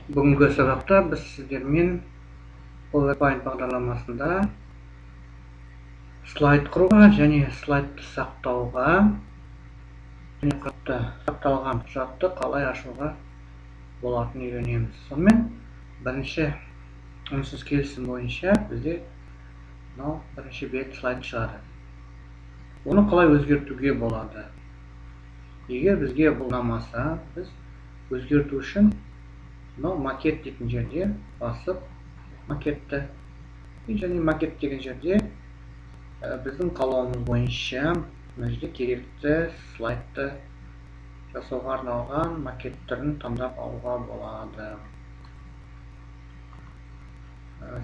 Бүгінгі сабақта біз сіздермен PowerPoint бағдарламасында слайд құруға және слайдты сақтауға және сақталған құжатты қалай ашуға болатынын үйренеміз. Сонымен бірінші үнсіз келісім бойынша бізде бірінші бет слайд шығады. Оны қалай өзгертуге болады? Егер бізге бұл ұнамаса, біз өзгерту үшін макет дейтін жерде басып макетті және макет деген жерде біздің қалауымыз бойынша мына жерде керекті слайдты жасауға арналған макет түрін таңдап алуға болады.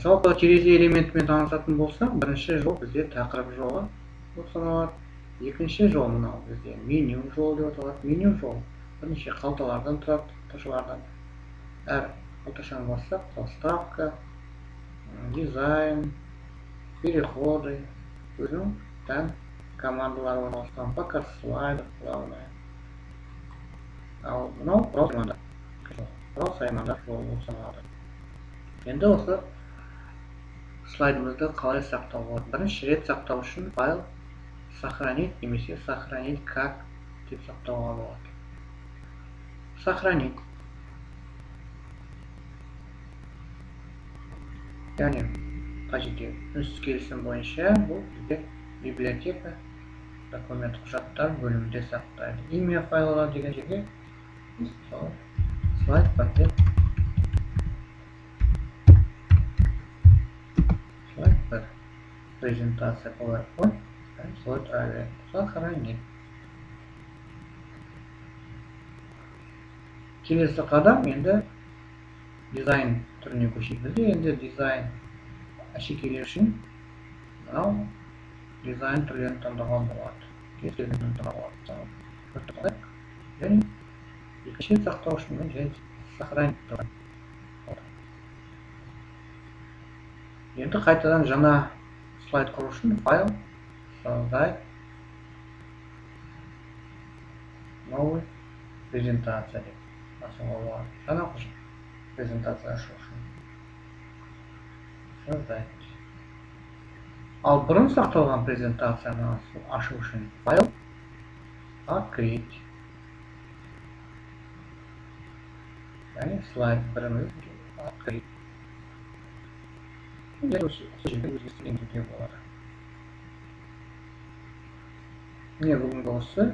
Жалпы терезе элементімен танысатын болсақ, бірінші жол бізде тақырып жолы болып саналады. Екінші жол мынау бізде меню жол деп аталады. Меню жол бірнеше қалталардан тұрады, қалташалардан. Әр қалташаны бассақ, заставка, дизайн, переходы, өзінің тән командалары орналасқан, показ слайдов, главное. Ал мынау құрал саймандар жолы болып саналады. Енді осы слайдымызды қалай сақтауға болады? Бірінші рет сақтау үшін файл сохранить немесе сохранить как деп сақтауға болады. Сохранить. Яғни қажетті үнсіз келісім бойынша бұл бізде библиотека документ құжаттар бөлімінде сақтайды. Имя файлға деген жерге слайд пакет слайд бір презентация PowerPoint слайд авиа сохранить. Келесі қадам енді дизайн түріне көшейік. Енді дизайн әшекейлер үшін мынау дизайн түрлерін таңдауға болады. Кез келгенін таңдауға болады. Және екінші сақтау үшін және сохранить тұрған. Енді қайтадан жаңа слайд құру үшін файл создать новый презентация деп басуға болады. Жаңа презентация ашу үшін создать. Ал бұрын сақталған презентацияны ашу үшін файл открыть. Яғни слайд біріміз открыть. Өзгерістер енгізуге болады. Міне бүгінгі осы